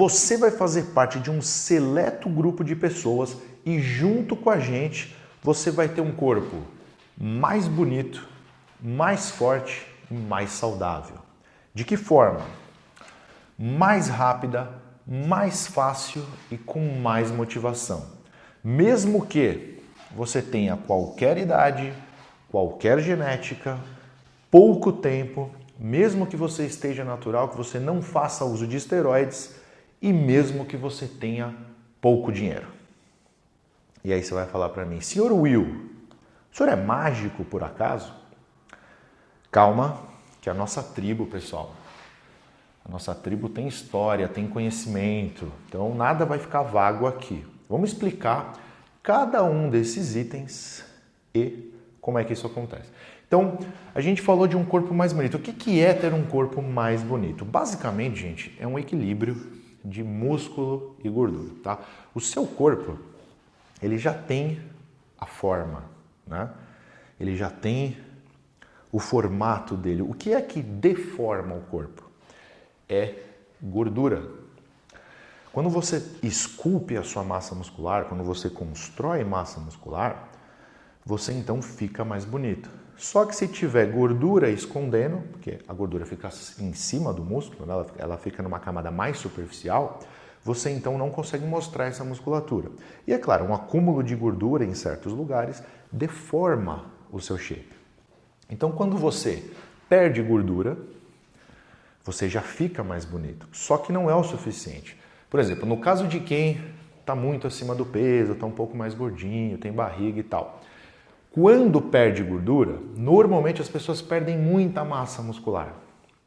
você vai fazer parte de um seleto grupo de pessoas e junto com a gente você vai ter um corpo mais bonito, mais forte e mais saudável. De que forma? Mais rápida, mais fácil e com mais motivação. Mesmo que você tenha qualquer idade, qualquer genética, pouco tempo, mesmo que você esteja natural, que você não faça uso de esteroides e mesmo que você tenha pouco dinheiro. E aí você vai falar para mim, Sr. Will, o senhor é mágico por acaso? Calma, que a nossa tribo, pessoal, a nossa tribo tem história, tem conhecimento, então nada vai ficar vago aqui. Vamos explicar cada um desses itens e como é que isso acontece. Então, a gente falou de um corpo mais bonito. O que é ter um corpo mais bonito? Basicamente, gente, é um equilíbrio de músculo e gordura, tá? O seu corpo, ele já tem a forma, né? Ele já tem o formato dele. O que é que deforma o corpo? É gordura. Quando você esculpe a sua massa muscular, quando você constrói massa muscular, você então fica mais bonito. Só que se tiver gordura escondendo, porque a gordura fica em cima do músculo, né? Ela fica numa camada mais superficial, você então não consegue mostrar essa musculatura. E é claro, um acúmulo de gordura em certos lugares deforma o seu shape. Então quando você perde gordura, você já fica mais bonito. Só que não é o suficiente. Por exemplo, no caso de quem está muito acima do peso, está um pouco mais gordinho, tem barriga e tal. Quando perde gordura, normalmente as pessoas perdem muita massa muscular.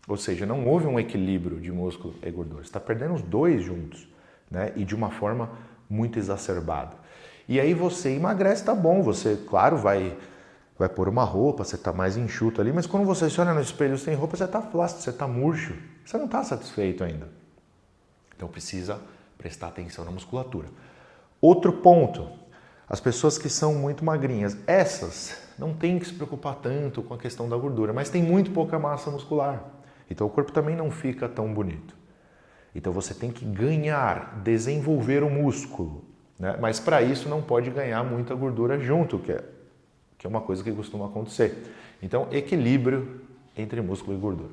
Ou seja, não houve um equilíbrio de músculo e gordura. Você está perdendo os dois juntos, né? E de uma forma muito exacerbada. E aí você emagrece, tá bom. Você, claro, vai pôr uma roupa, você está mais enxuto ali. Mas quando você se olha no espelho sem roupa, você está flácido, você está murcho. Você não está satisfeito ainda. Então precisa prestar atenção na musculatura. Outro ponto. As pessoas que são muito magrinhas, essas não têm que se preocupar tanto com a questão da gordura, mas tem muito pouca massa muscular. Então o corpo também não fica tão bonito. Então você tem que ganhar, desenvolver o músculo, né? Mas para isso não pode ganhar muita gordura junto, que é uma coisa que costuma acontecer. Então equilíbrio entre músculo e gordura.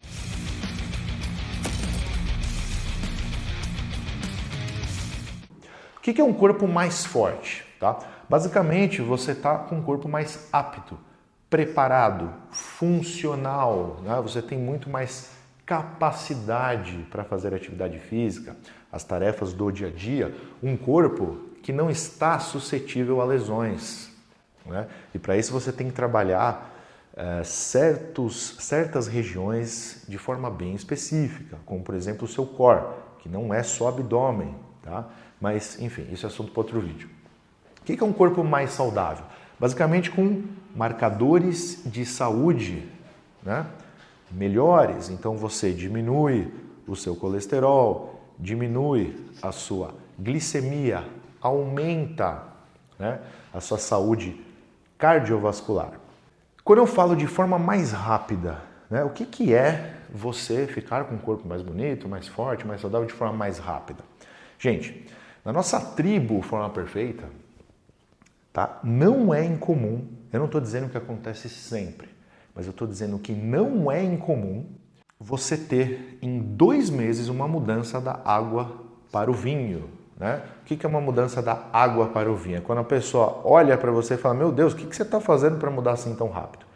O que é um corpo mais forte? Tá? Basicamente, você está com um corpo mais apto, preparado, funcional, né? Você tem muito mais capacidade para fazer atividade física, as tarefas do dia a dia, um corpo que não está suscetível a lesões, né? E para isso você tem que trabalhar certas regiões de forma bem específica, como por exemplo o seu core, que não é só abdômen, tá? Mas enfim, isso é assunto para outro vídeo. O que é um corpo mais saudável? Basicamente com marcadores de saúde, né, melhores. Então você diminui o seu colesterol, diminui a sua glicemia, aumenta, né, a sua saúde cardiovascular. Quando eu falo de forma mais rápida, né, o que é você ficar com um corpo mais bonito, mais forte, mais saudável de forma mais rápida? Gente, na nossa tribo Forma Perfeita, tá? Não é incomum, eu não estou dizendo que acontece sempre, mas eu estou dizendo que não é incomum você ter em 2 meses uma mudança da água para o vinho, né? O que é uma mudança da água para o vinho? É quando a pessoa olha para você e fala, meu Deus, o que você está fazendo para mudar assim tão rápido?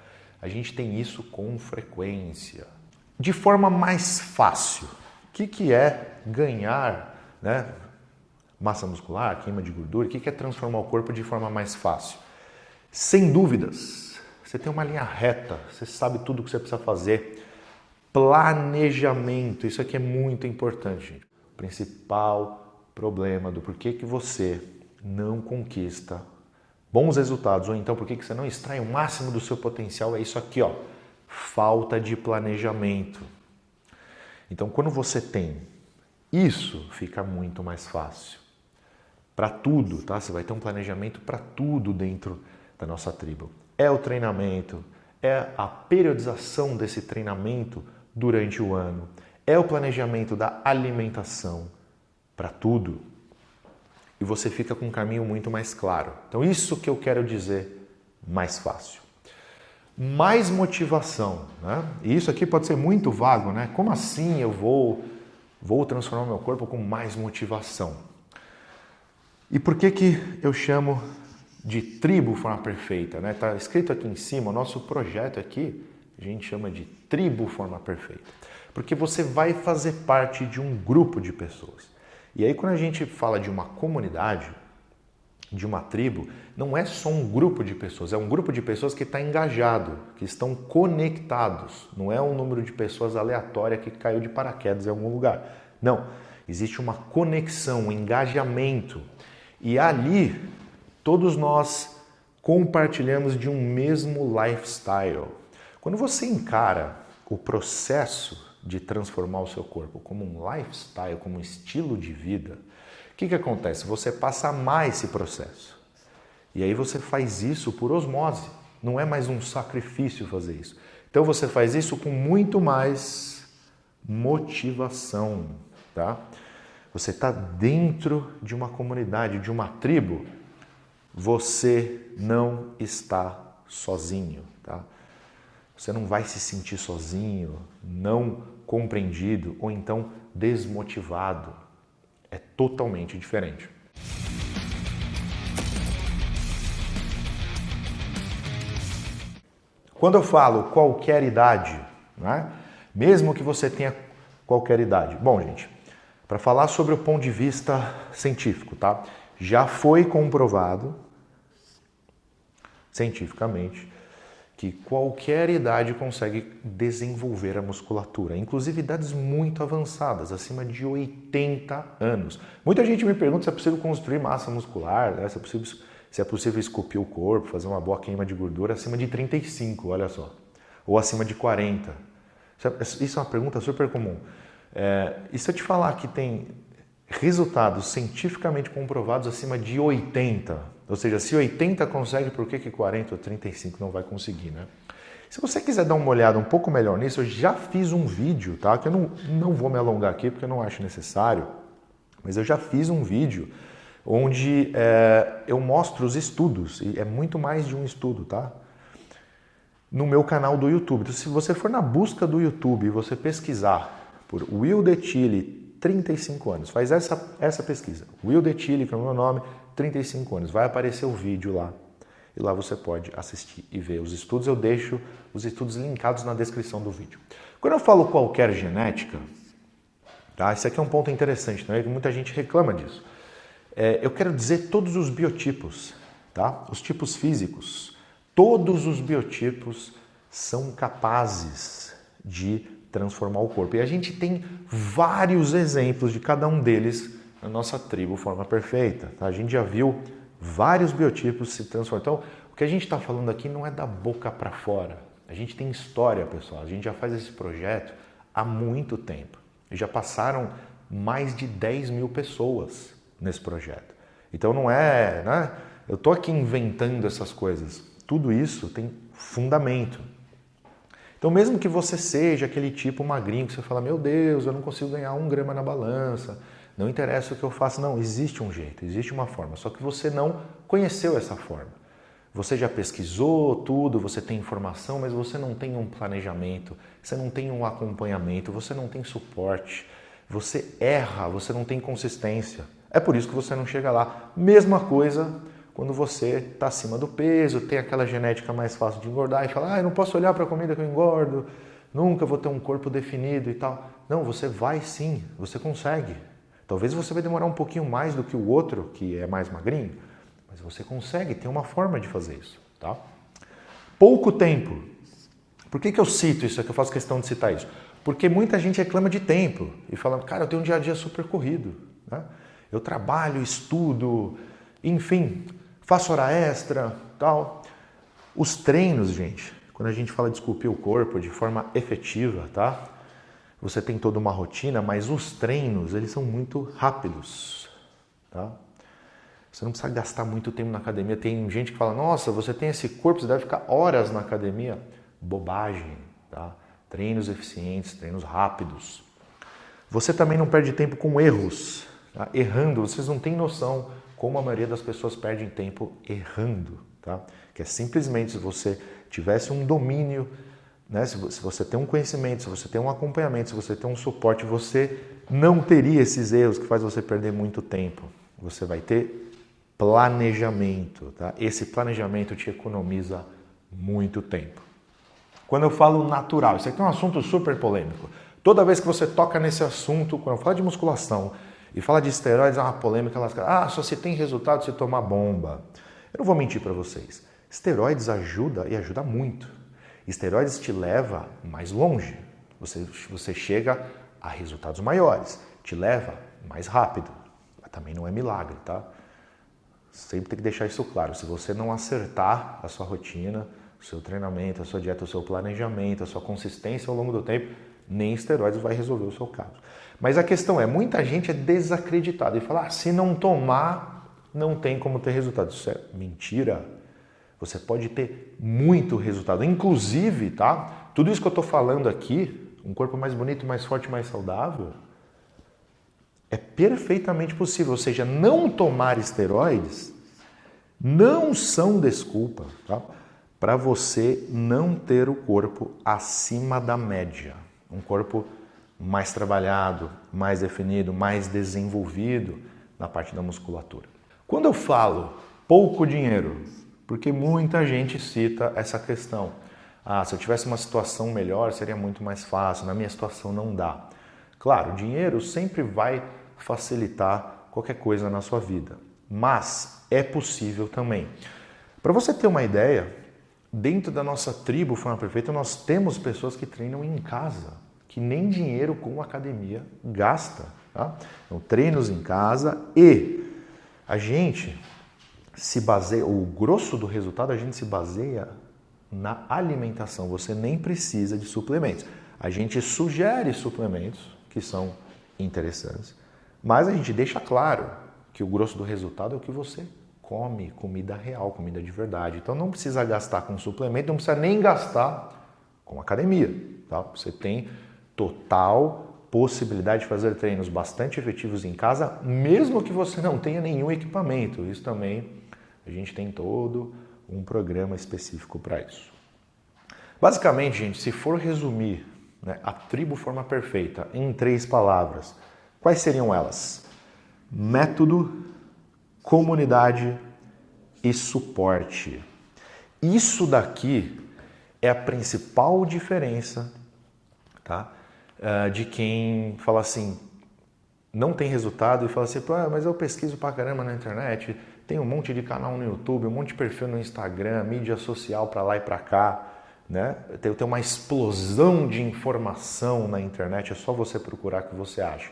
A gente tem isso com frequência. De forma mais fácil, o que é ganhar, né, massa muscular, queima de gordura? O que é transformar o corpo de forma mais fácil? Sem dúvidas, você tem uma linha reta, você sabe tudo o que você precisa fazer. Planejamento, isso aqui é muito importante, gente. O principal problema do porquê que você não conquista bons resultados, ou então porquê que você não extrai o máximo do seu potencial, é isso aqui, ó, falta de planejamento. Então, quando você tem isso, fica muito mais fácil. Para tudo, tá? Você vai ter um planejamento para tudo dentro da nossa tribo. É o treinamento, é a periodização desse treinamento durante o ano, é o planejamento da alimentação. para tudo. E você fica com um caminho muito mais claro. Então isso que eu quero dizer mais fácil. Mais motivação, né? E isso aqui pode ser muito vago, né? Como assim eu vou transformar meu corpo com mais motivação? E por que eu chamo de tribo forma perfeita, né? Tá escrito aqui em cima, o nosso projeto aqui, a gente chama de tribo forma perfeita. Porque você vai fazer parte de um grupo de pessoas. E aí quando a gente fala de uma comunidade, de uma tribo, não é só um grupo de pessoas, é um grupo de pessoas que está engajado, que estão conectados. Não é um número de pessoas aleatória que caiu de paraquedas em algum lugar. Não, existe uma conexão, um engajamento. E ali, todos nós compartilhamos de um mesmo lifestyle. Quando você encara o processo de transformar o seu corpo como um lifestyle, como um estilo de vida, o que acontece? Você passa a amar esse processo. E aí você faz isso por osmose. Não é mais um sacrifício fazer isso. Então você faz isso com muito mais motivação, tá? Você está dentro de uma comunidade, de uma tribo. Você não está sozinho, tá? Você não vai se sentir sozinho, não compreendido ou então desmotivado. É totalmente diferente. Quando eu falo qualquer idade, né? Mesmo que você tenha qualquer idade. Bom, gente, para falar sobre o ponto de vista científico, tá? Já foi comprovado cientificamente que qualquer idade consegue desenvolver a musculatura, inclusive idades muito avançadas, acima de 80 anos. Muita gente me pergunta se é possível construir massa muscular, né? Se é possível esculpir o corpo, fazer uma boa queima de gordura acima de 35, olha só, ou acima de 40. Isso é uma pergunta super comum. E se eu te falar que tem resultados cientificamente comprovados acima de 80, ou seja, se 80 consegue, por que 40 ou 35 não vai conseguir, né? Se você quiser dar uma olhada um pouco melhor nisso, eu já fiz um vídeo, tá? Que eu não vou me alongar aqui porque eu não acho necessário, mas eu já fiz um vídeo onde eu mostro os estudos, e é muito mais de um estudo, tá? No meu canal do YouTube. Então, se você for na busca do YouTube e você pesquisar por Will Detilli, 35 anos, faz essa pesquisa. Will Detilli, que é o meu nome, 35 anos. Vai aparecer o vídeo lá. E lá você pode assistir e ver os estudos. Eu deixo os estudos linkados na descrição do vídeo. Quando eu falo qualquer genética, tá? Esse aqui é um ponto interessante, né? Muita gente reclama disso. Eu quero dizer todos os biotipos, tá? Os tipos físicos. Todos os biotipos são capazes de transformar o corpo. E a gente tem vários exemplos de cada um deles na nossa tribo Forma Perfeita. Tá? A gente já viu vários biotipos se transformar. Então, o que a gente está falando aqui não é da boca para fora. A gente tem história, pessoal. A gente já faz esse projeto há muito tempo. E já passaram mais de 10 mil pessoas nesse projeto. Então não é, né? Eu estou aqui inventando essas coisas. Tudo isso tem fundamento. Então mesmo que você seja aquele tipo magrinho que você fala, meu Deus, eu não consigo ganhar 1 grama na balança, não interessa o que eu faço. Não, existe um jeito, existe uma forma, só que você não conheceu essa forma. Você já pesquisou tudo, você tem informação, mas você não tem um planejamento, você não tem um acompanhamento, você não tem suporte, você erra, você não tem consistência. É por isso que você não chega lá. Mesma coisa quando você está acima do peso, tem aquela genética mais fácil de engordar e fala, eu não posso olhar para a comida que eu engordo, nunca vou ter um corpo definido e tal. Não, você vai sim, você consegue. Talvez você vai demorar um pouquinho mais do que o outro, que é mais magrinho, mas você consegue, tem uma forma de fazer isso, tá? Pouco tempo. Por que eu cito isso? É que eu faço questão de citar isso. Porque muita gente reclama de tempo e fala, cara, eu tenho um dia a dia super corrido, né? Eu trabalho, estudo, enfim, faço hora extra, tal. Os treinos, gente, quando a gente fala de esculpir o corpo de forma efetiva, tá? Você tem toda uma rotina, mas os treinos, eles são muito rápidos, tá? Você não precisa gastar muito tempo na academia. Tem gente que fala, nossa, você tem esse corpo, você deve ficar horas na academia. Bobagem, tá? Treinos eficientes, treinos rápidos. Você também não perde tempo com erros, tá? Errando, vocês não têm noção como a maioria das pessoas perdem tempo errando, tá? Que é simplesmente se você tivesse um domínio, né? Se você tem um conhecimento, se você tem um acompanhamento, se você tem um suporte, você não teria esses erros que faz você perder muito tempo. Você vai ter planejamento, tá? Esse planejamento te economiza muito tempo. Quando eu falo natural, isso aqui é um assunto super polêmico. Toda vez que você toca nesse assunto, quando eu falo de musculação e fala de esteroides, é uma polêmica. Só se tem resultado se tomar bomba. Eu não vou mentir para vocês. Esteroides ajuda e ajuda muito. Esteroides te leva mais longe. Você chega a resultados maiores. Te leva mais rápido. Mas também não é milagre, tá? Sempre tem que deixar isso claro. Se você não acertar a sua rotina, o seu treinamento, a sua dieta, o seu planejamento, a sua consistência ao longo do tempo, nem esteroides vai resolver o seu caso. Mas a questão é, muita gente é desacreditada e fala, se não tomar, não tem como ter resultado. Isso é mentira. Você pode ter muito resultado. Inclusive, tá? Tudo isso que eu estou falando aqui, um corpo mais bonito, mais forte, mais saudável, é perfeitamente possível. Ou seja, não tomar esteroides não são desculpa, tá? Para você não ter o corpo acima da média. Um corpo mais trabalhado, mais definido, mais desenvolvido na parte da musculatura. Quando eu falo pouco dinheiro, porque muita gente cita essa questão. Se eu tivesse uma situação melhor, seria muito mais fácil. Na minha situação não dá. Claro, o dinheiro sempre vai facilitar qualquer coisa na sua vida. Mas é possível também. Para você ter uma ideia, dentro da nossa tribo Forma Perfeita, nós temos pessoas que treinam em casa, que nem dinheiro com academia gasta. Tá? Então, treinos em casa e a gente se baseia, o grosso do resultado a gente se baseia na alimentação. Você nem precisa de suplementos. A gente sugere suplementos que são interessantes, mas a gente deixa claro que o grosso do resultado é o que você come, comida real, comida de verdade. Então não precisa gastar com suplemento, não precisa nem gastar com academia. Tá? Você tem total possibilidade de fazer treinos bastante efetivos em casa, mesmo que você não tenha nenhum equipamento. Isso também a gente tem todo um programa específico para isso. Basicamente, gente, se for resumir, né, a tribo Forma Perfeita em 3 palavras, quais seriam elas? Método, comunidade e suporte. Isso daqui é a principal diferença, tá? De quem fala assim, não tem resultado e fala assim, mas eu pesquiso pra caramba na internet, tem um monte de canal no YouTube, um monte de perfil no Instagram, mídia social pra lá e pra cá, né? Tem uma explosão de informação na internet, é só você procurar que você acha.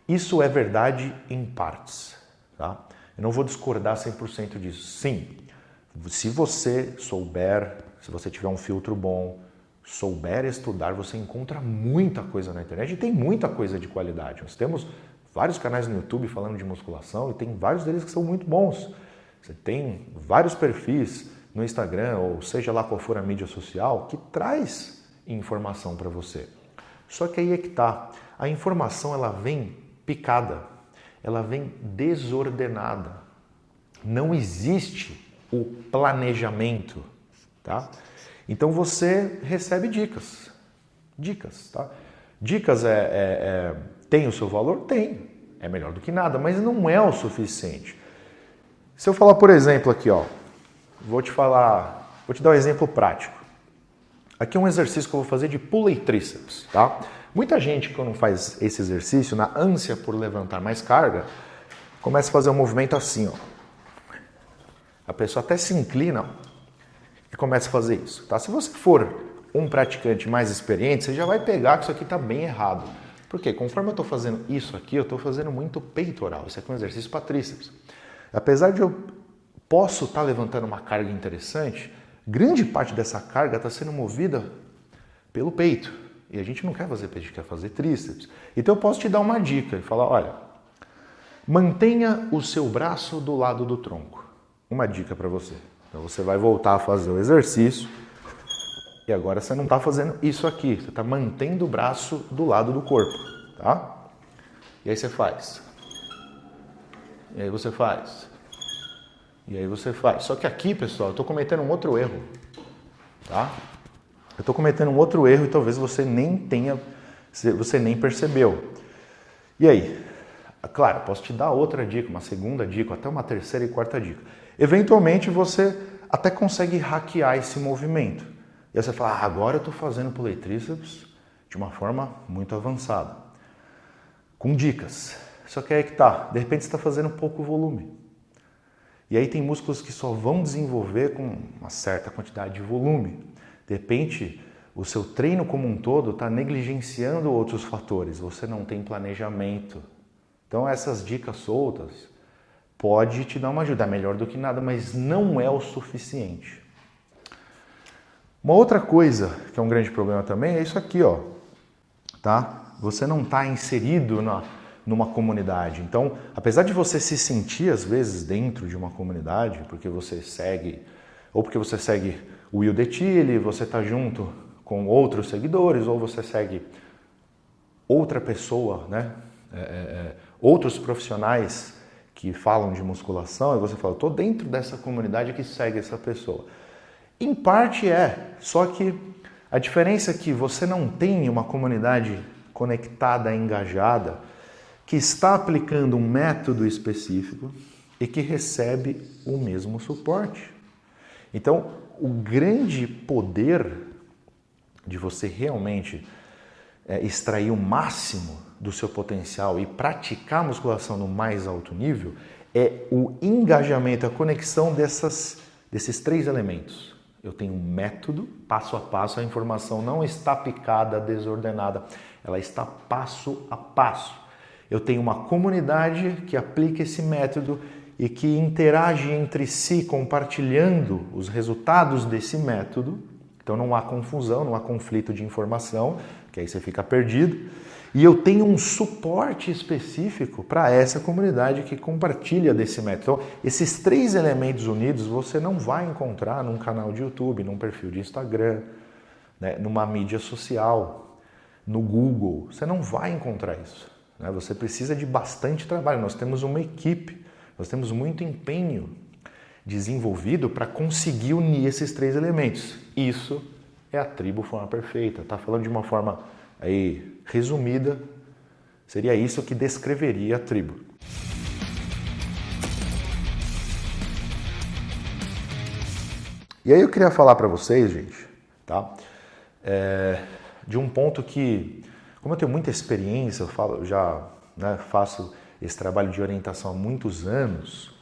Isso é verdade em partes, tá? Eu não vou discordar 100% disso. Sim, se você souber, se você tiver um filtro bom, souber estudar, você encontra muita coisa na internet e tem muita coisa de qualidade. Nós temos vários canais no YouTube falando de musculação e tem vários deles que são muito bons. Você tem vários perfis no Instagram, ou seja lá qual for a mídia social, que traz informação para você. Só que aí é que tá. A informação ela vem picada, ela vem desordenada. Não existe o planejamento, tá? Então você recebe dicas. Dicas, tá? Dicas tem o seu valor? Tem. É melhor do que nada, mas não é o suficiente. Se eu falar, por exemplo, aqui, ó, vou te dar um exemplo prático. Aqui é um exercício que eu vou fazer de pula e tríceps, tá? Muita gente, quando faz esse exercício, na ânsia por levantar mais carga, começa a fazer um movimento assim, ó. A pessoa até se inclina e começa a fazer isso, tá? Se você for um praticante mais experiente, você já vai pegar que isso aqui está bem errado. Porque conforme eu estou fazendo isso aqui, eu estou fazendo muito peitoral. Isso aqui é um exercício para tríceps. Apesar de eu posso estar levantando uma carga interessante, grande parte dessa carga está sendo movida pelo peito. E a gente não quer fazer peito, a gente quer fazer tríceps. Então eu posso te dar uma dica e falar, olha, mantenha o seu braço do lado do tronco. Uma dica para você. Então você vai voltar a fazer o exercício e agora você não está fazendo isso aqui. Você está mantendo o braço do lado do corpo, tá? E aí você faz. E aí você faz. E aí você faz. Só que aqui, pessoal, eu estou cometendo um outro erro. Tá? Eu estou cometendo um outro erro e talvez você nem percebeu. E aí? Claro, posso te dar outra dica, uma segunda dica, até uma terceira e quarta dica. Eventualmente você até consegue hackear esse movimento. E aí você fala, agora eu estou fazendo pulley tríceps de uma forma muito avançada. Com dicas. Só que aí que tá, de repente você está fazendo pouco volume. E aí tem músculos que só vão desenvolver com uma certa quantidade de volume. De repente, o seu treino como um todo está negligenciando outros fatores. Você não tem planejamento. Então essas dicas soltas pode te dar uma ajuda. É melhor do que nada, mas não é o suficiente. Uma outra coisa que é um grande problema também é isso aqui, ó. Tá? Você não está inserido numa comunidade. Então, apesar de você se sentir, às vezes, dentro de uma comunidade, porque você segue, ou porque você segue o Will Detilly, você está junto com outros seguidores, ou você segue outra pessoa, né? Outros profissionais que falam de musculação, e você fala, estou dentro dessa comunidade que segue essa pessoa. Em parte só que a diferença é que você não tem uma comunidade conectada, engajada, que está aplicando um método específico e que recebe o mesmo suporte. Então, o grande poder de você realmente extrair o máximo do seu potencial e praticar musculação no mais alto nível é o engajamento, a conexão desses três elementos. Eu tenho um método, passo a passo, a informação não está picada, desordenada, ela está passo a passo. Eu tenho uma comunidade que aplica esse método e que interage entre si, compartilhando os resultados desse método. Então não há confusão, não há conflito de informação, que aí você fica perdido. E eu tenho um suporte específico para essa comunidade que compartilha desse método. Então, esses três elementos unidos você não vai encontrar num canal de YouTube, num perfil de Instagram, né, numa mídia social, no Google. Você não vai encontrar isso. Né? Você precisa de bastante trabalho. Nós temos uma equipe, nós temos muito empenho desenvolvido para conseguir unir esses três elementos. Isso é a tribo forma perfeita. Tá falando de uma forma aí resumida, seria isso que descreveria a tribo. E aí eu queria falar para vocês, gente, tá? De um ponto que, como eu tenho muita experiência, eu já faço esse trabalho de orientação há muitos anos,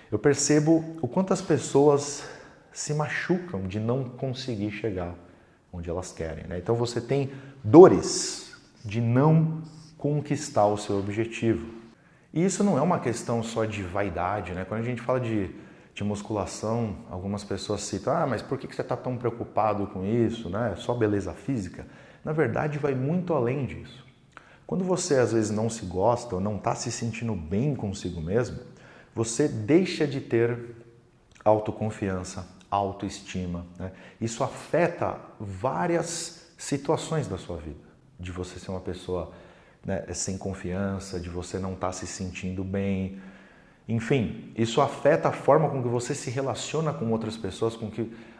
eu percebo o quanto as pessoas se machucam de não conseguir chegar onde elas querem, né? Então você tem dores de não conquistar o seu objetivo. E isso não é uma questão só de vaidade, né? Quando a gente fala de musculação, algumas pessoas citam, mas por que você está tão preocupado com isso, né? Só beleza física? Na verdade, vai muito além disso. Quando você às vezes não se gosta ou não está se sentindo bem consigo mesmo, você deixa de ter autoconfiança, autoestima, né? Isso afeta várias situações da sua vida. De você ser uma pessoa, né, sem confiança, de você não estar se sentindo bem. Enfim, isso afeta a forma com que você se relaciona com outras pessoas,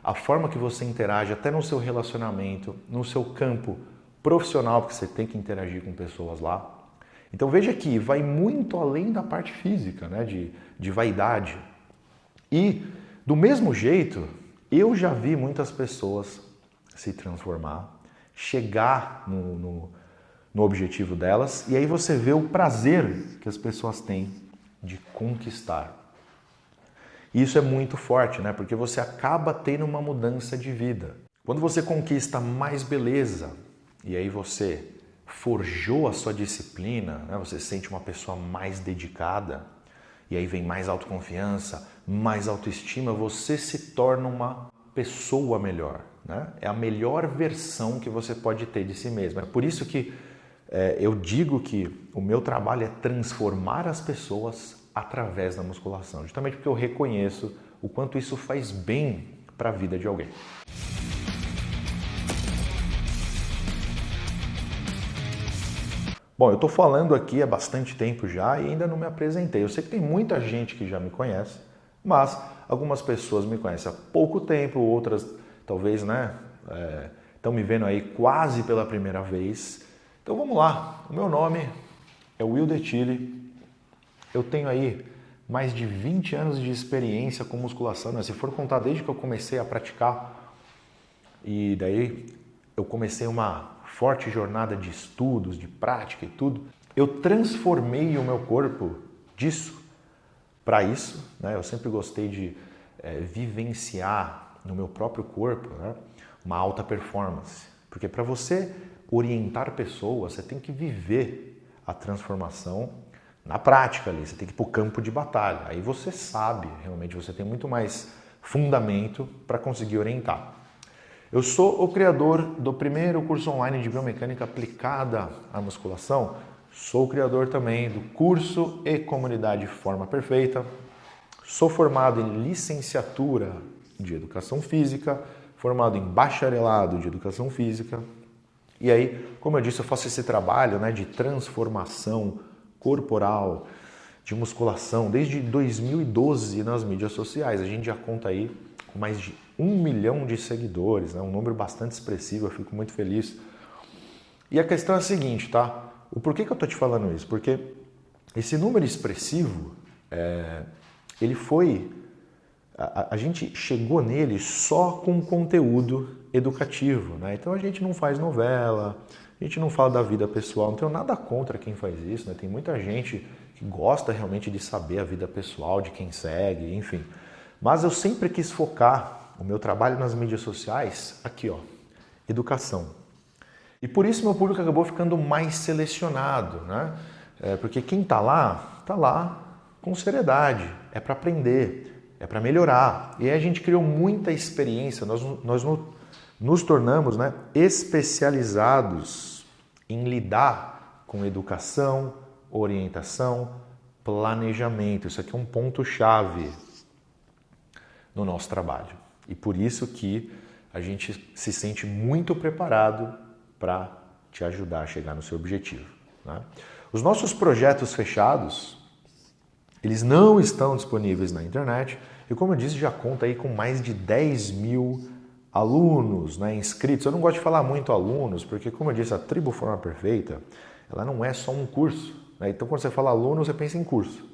a forma que você interage, até no seu relacionamento, no seu campo profissional, porque você tem que interagir com pessoas lá. Então veja que vai muito além da parte física, né, de vaidade. E, do mesmo jeito, eu já vi muitas pessoas se transformar, chegar no objetivo delas, e aí você vê o prazer que as pessoas têm de conquistar. E isso é muito forte, né? Porque você acaba tendo uma mudança de vida. Quando você conquista mais beleza, e aí você forjou a sua disciplina, né? Você se sente uma pessoa mais dedicada, e aí vem mais autoconfiança, mais autoestima, você se torna uma pessoa melhor. Né? É a melhor versão que você pode ter de si mesmo. É por isso que eu digo que o meu trabalho é transformar as pessoas através da musculação, justamente porque eu reconheço o quanto isso faz bem para a vida de alguém. Bom, eu estou falando aqui há bastante tempo já e ainda não me apresentei. Eu sei que tem muita gente que já me conhece, mas algumas pessoas me conhecem há pouco tempo, outras talvez, né, estão me vendo aí quase pela primeira vez. Então vamos lá, o meu nome é Wilder Tille, eu tenho aí mais de 20 anos de experiência com musculação, né? Se for contar desde que eu comecei a praticar, e daí eu comecei uma forte jornada de estudos, de prática e tudo, eu transformei o meu corpo disso para isso, né? Eu sempre gostei de vivenciar no meu próprio corpo, né, uma alta performance, porque para você orientar pessoas, você tem que viver a transformação na prática ali, você tem que ir para o campo de batalha. Aí você sabe, realmente você tem muito mais fundamento para conseguir orientar. Eu sou o criador do primeiro curso online de biomecânica aplicada à musculação. Sou o criador também do curso e comunidade Forma Perfeita. Sou formado em licenciatura de Educação Física, formado em bacharelado de Educação Física. E aí, como eu disse, eu faço esse trabalho, né, de transformação corporal, de musculação, desde 2012 nas mídias sociais. A gente já conta aí com mais de 1 milhão de seguidores, né? Um número bastante expressivo, eu fico muito feliz. E a questão é a seguinte, tá? O porquê que eu tô te falando isso? Porque esse número expressivo, ele foi... A gente chegou nele só com conteúdo educativo, né? Então a gente não faz novela, a gente não fala da vida pessoal, não tenho nada contra quem faz isso, né? Tem muita gente que gosta realmente de saber a vida pessoal de quem segue, enfim. Mas eu sempre quis focar o meu trabalho nas mídias sociais aqui, ó, educação. E por isso meu público acabou ficando mais selecionado, né? Porque quem tá lá com seriedade, é para aprender, é para melhorar. E aí a gente criou muita experiência, nós nos tornamos, né, especializados em lidar com educação, orientação, planejamento. Isso aqui é um ponto-chave no nosso trabalho. E por isso que a gente se sente muito preparado para te ajudar a chegar no seu objetivo, né? Os nossos projetos fechados, eles não estão disponíveis na internet. E como eu disse, já conta aí com mais de 10 mil alunos, né, inscritos. Eu não gosto de falar muito alunos, porque como eu disse, a Tribo Forma Perfeita, ela não é só um curso, né? Então quando você fala aluno, você pensa em curso.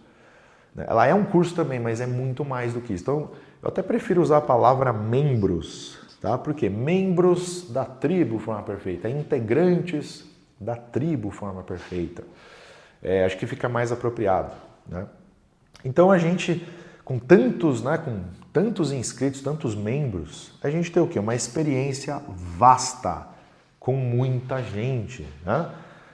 Ela é um curso também, mas é muito mais do que isso. Então eu até prefiro usar a palavra membros, tá? Porque membros da Tribo Forma Perfeita, integrantes da Tribo Forma Perfeita. Acho que fica mais apropriado, né? Então a gente, com tantos inscritos, tantos membros, a gente tem o quê? Uma experiência vasta, com muita gente, né?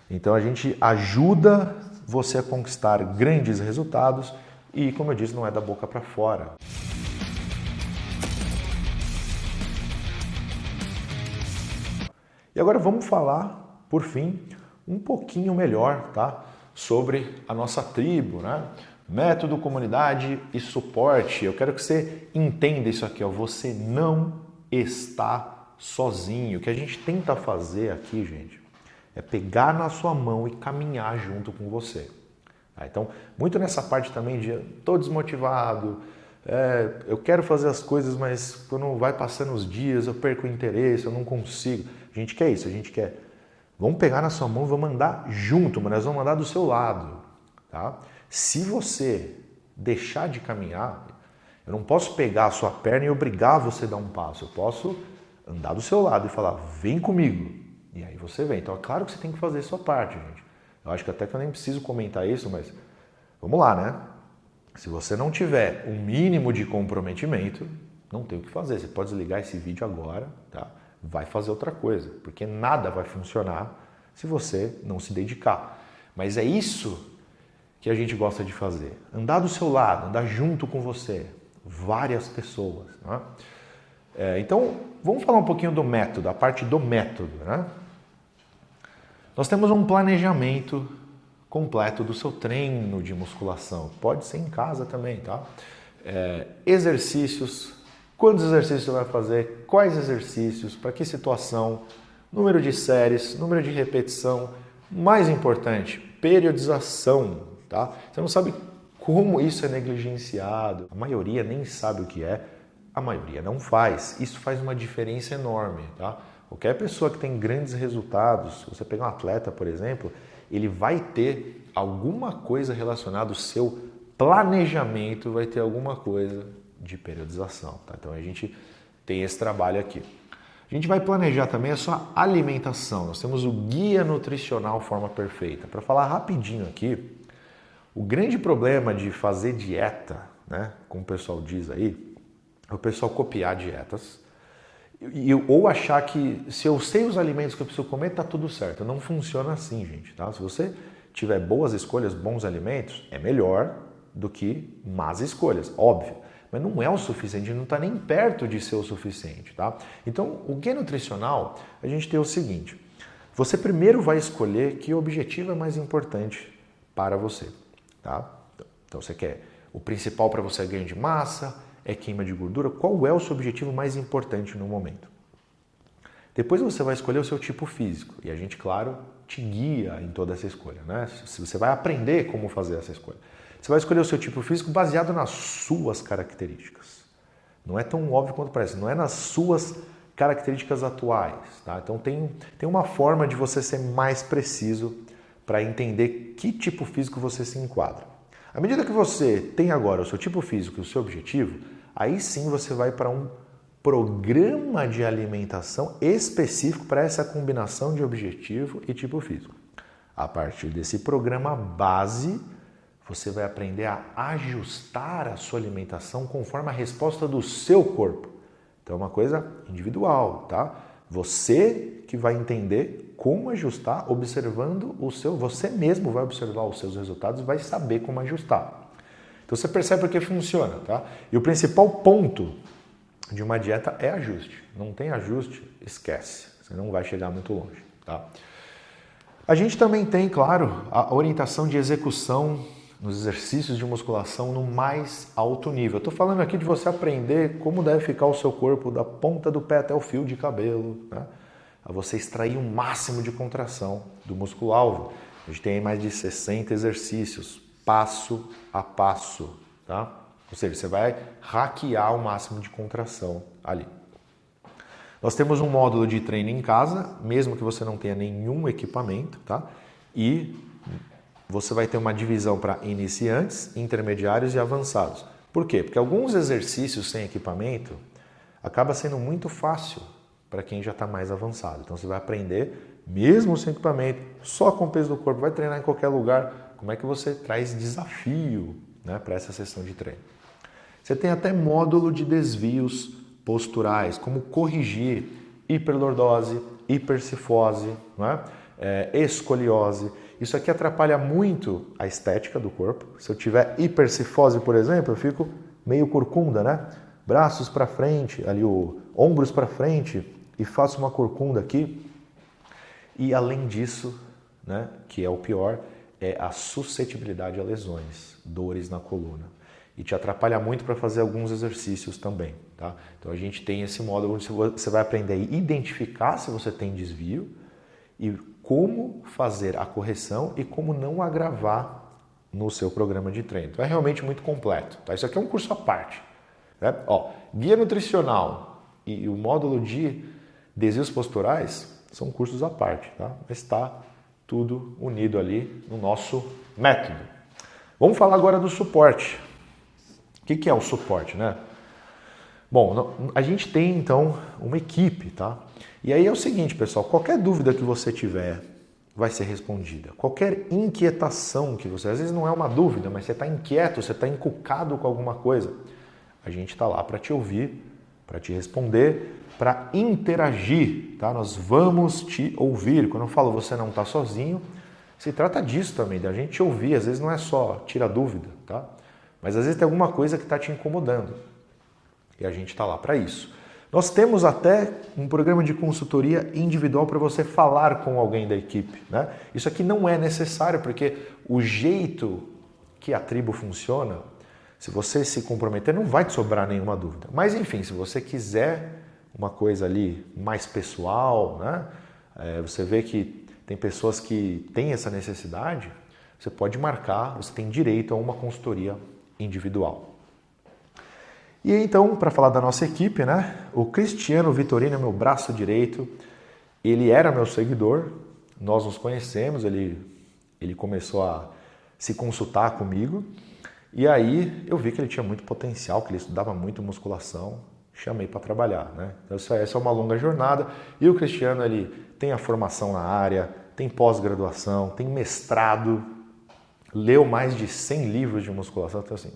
Então a gente ajuda você a conquistar grandes resultados e, como eu disse, não é da boca para fora. E agora vamos falar, por fim, um pouquinho melhor, tá, sobre a nossa tribo, né? Método, comunidade e suporte. Eu quero que você entenda isso aqui, ó. Você não está sozinho. O que a gente tenta fazer aqui, gente, é pegar na sua mão e caminhar junto com você. Então, muito nessa parte também de estou desmotivado, eu quero fazer as coisas, mas quando vai passando os dias eu perco o interesse, eu não consigo. A gente quer isso, a gente quer. Vamos pegar na sua mão e vamos andar junto, mas nós vamos andar do seu lado, tá? Se você deixar de caminhar, eu não posso pegar a sua perna e obrigar você a dar um passo. Eu posso andar do seu lado e falar, vem comigo. E aí você vem. Então é claro que você tem que fazer a sua parte, gente. Eu acho que até que eu nem preciso comentar isso, mas vamos lá, né? Se você não tiver um mínimo de comprometimento, não tem o que fazer. Você pode desligar esse vídeo agora, tá? Vai fazer outra coisa, porque nada vai funcionar se você não se dedicar. Mas é isso que a gente gosta de fazer. Andar do seu lado, andar junto com você. Várias pessoas, né? Então, vamos falar um pouquinho do método, a parte do método, né? Nós temos um planejamento completo do seu treino de musculação. Pode ser em casa também, tá? Exercícios, quantos exercícios você vai fazer, quais exercícios, para que situação, número de séries, número de repetição, Mais importante, periodização, tá? Você não sabe como isso é negligenciado. A maioria nem sabe o que é, a maioria não faz. Isso faz uma diferença enorme, tá? Qualquer pessoa que tem grandes resultados, se você pegar um atleta, por exemplo, ele vai ter alguma coisa relacionada ao seu planejamento, vai ter alguma coisa de periodização, tá? Então a gente tem esse trabalho aqui. A gente vai planejar também a sua alimentação. Nós temos o Guia Nutricional Forma Perfeita. Para falar rapidinho aqui, o grande problema de fazer dieta, né, como o pessoal diz aí, é o pessoal copiar dietas ou achar que se eu sei os alimentos que eu preciso comer, tá tudo certo. Não funciona assim, gente, tá? Se você tiver boas escolhas, bons alimentos, é melhor do que más escolhas, óbvio. Mas não é o suficiente, não está nem perto de ser o suficiente, tá? Então, o guia nutricional, a gente tem o seguinte, você primeiro vai escolher que objetivo é mais importante para você, tá? Então, você quer, o principal para você é ganho de massa, é queima de gordura, qual é o seu objetivo mais importante no momento? Depois você vai escolher o seu tipo físico e a gente, claro, te guia em toda essa escolha, né? Você vai aprender como fazer essa escolha. Você vai escolher o seu tipo físico baseado nas suas características. Não é tão óbvio quanto parece, não é nas suas características atuais, tá? Então tem uma forma de você ser mais preciso para entender que tipo físico você se enquadra. À medida que você tem agora o seu tipo físico e o seu objetivo, aí sim você vai para um programa de alimentação específico para essa combinação de objetivo e tipo físico. A partir desse programa base, você vai aprender a ajustar a sua alimentação conforme a resposta do seu corpo. Então é uma coisa individual, tá? Você que vai entender como ajustar observando o seu... Você mesmo vai observar os seus resultados e vai saber como ajustar. Então você percebe porque funciona, tá? E o principal ponto de uma dieta é ajuste. Não tem ajuste, esquece. Você não vai chegar muito longe, tá? A gente também tem, claro, a orientação de execução nos exercícios de musculação no mais alto nível. Eu estou falando aqui de você aprender como deve ficar o seu corpo da ponta do pé até o fio de cabelo, né? A você extrair o máximo de contração do músculo-alvo. A gente tem aí mais de 60 exercícios, passo a passo, tá? Ou seja, você vai hackear o máximo de contração ali. Nós temos um módulo de treino em casa, mesmo que você não tenha nenhum equipamento, tá? E você vai ter uma divisão para iniciantes, intermediários e avançados. Por quê? Porque alguns exercícios sem equipamento acaba sendo muito fácil para quem já está mais avançado. Então você vai aprender, mesmo sem equipamento, só com o peso do corpo, vai treinar em qualquer lugar, como é que você traz desafio, né, para essa sessão de treino. Você tem até módulo de desvios posturais, como corrigir hiperlordose, hipercifose, né, escoliose. Isso aqui atrapalha muito a estética do corpo. Se eu tiver hipercifose, por exemplo, eu fico meio corcunda, né? Braços para frente, ali ombros para frente e faço uma corcunda aqui. E além disso, né, que é o pior, é a suscetibilidade a lesões, dores na coluna. E te atrapalha muito para fazer alguns exercícios também, tá? Então a gente tem esse módulo onde você vai aprender a identificar se você tem desvio e como fazer a correção e como não agravar no seu programa de treino. Então é realmente muito completo, tá? Isso aqui é um curso à parte, né? Ó, guia nutricional e o módulo de desvios posturais são cursos à parte, tá? Mas está tudo unido ali no nosso método. Vamos falar agora do suporte. O que é o suporte, né? Bom, a gente tem então uma equipe, tá? E aí é o seguinte, pessoal, qualquer dúvida que você tiver vai ser respondida. Qualquer inquietação que você, às vezes não é uma dúvida, mas você está inquieto, você está encucado com alguma coisa, a gente está lá para te ouvir, para te responder, para interagir, tá? Nós vamos te ouvir. Quando eu falo você não está sozinho, se trata disso também, da gente te ouvir. Às vezes não é só tirar dúvida, tá? Mas às vezes tem alguma coisa que está te incomodando e a gente está lá para isso. Nós temos até um programa de consultoria individual para você falar com alguém da equipe, né? Isso aqui não é necessário porque o jeito que a tribo funciona, se você se comprometer, não vai te sobrar nenhuma dúvida. Mas enfim, se você quiser uma coisa ali mais pessoal, né? Você vê que tem pessoas que têm essa necessidade, você pode marcar, você tem direito a uma consultoria individual. E então, para falar da nossa equipe, né? O Cristiano Vitorino é meu braço direito, ele era meu seguidor, nós nos conhecemos, ele começou a se consultar comigo, e aí eu vi que ele tinha muito potencial, que ele estudava muito musculação, chamei para trabalhar, né? Então, essa é uma longa jornada, e o Cristiano, ele tem a formação na área, tem pós-graduação, tem mestrado, leu mais de 100 livros de musculação, então assim,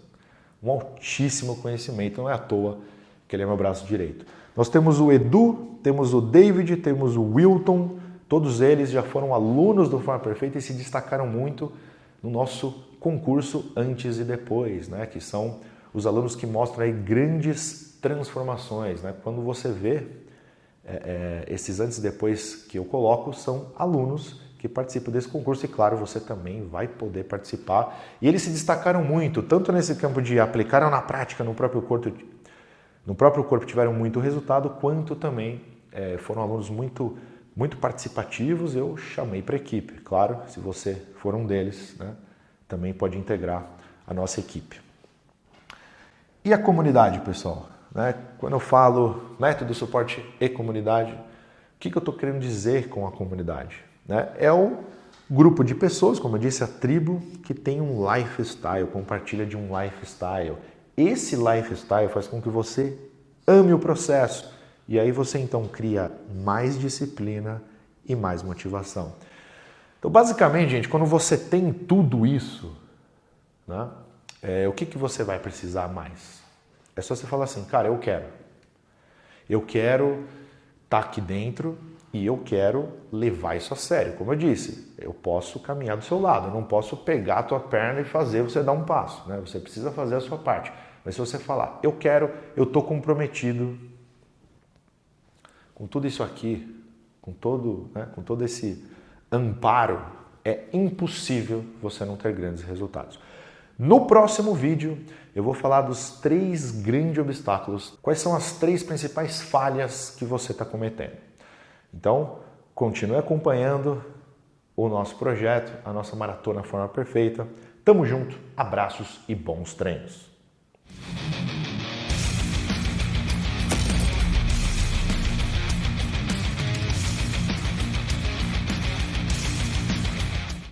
um altíssimo conhecimento, não é à toa que ele é meu braço direito. Nós temos o Edu, temos o David, temos o Wilton, todos eles já foram alunos do Forma Perfeita e se destacaram muito no nosso concurso antes e depois, né? Que são os alunos que mostram aí grandes transformações, né? Quando você vê esses antes e depois que eu coloco, são alunos que participam desse concurso e, claro, você também vai poder participar. E eles se destacaram muito, tanto nesse campo de aplicaram na prática no próprio corpo tiveram muito resultado, quanto também foram alunos muito participativos. Eu chamei para a equipe. Claro, se você for um deles, né, também pode integrar a nossa equipe. E a comunidade, pessoal? Né? Quando eu falo método, suporte e comunidade, o que eu estou querendo dizer com a comunidade? Né? É o grupo de pessoas, como eu disse, a tribo, que tem um lifestyle, compartilha de um lifestyle. Esse lifestyle faz com que você ame o processo e aí você então cria mais disciplina e mais motivação. Então, basicamente, gente, quando você tem tudo isso, né, o que você vai precisar mais? É só você falar assim, cara, eu quero estar aqui dentro e eu quero levar isso a sério. Como eu disse, eu posso caminhar do seu lado, eu não posso pegar a tua perna e fazer você dar um passo, né? Você precisa fazer a sua parte. Mas se você falar, eu estou comprometido com tudo isso aqui, com todo esse amparo, é impossível você não ter grandes resultados. No próximo vídeo, eu vou falar dos 3 grandes obstáculos. Quais são as 3 principais falhas que você está cometendo? Então, continue acompanhando o nosso projeto, a nossa Maratona Forma Perfeita. Tamo junto, abraços e bons treinos!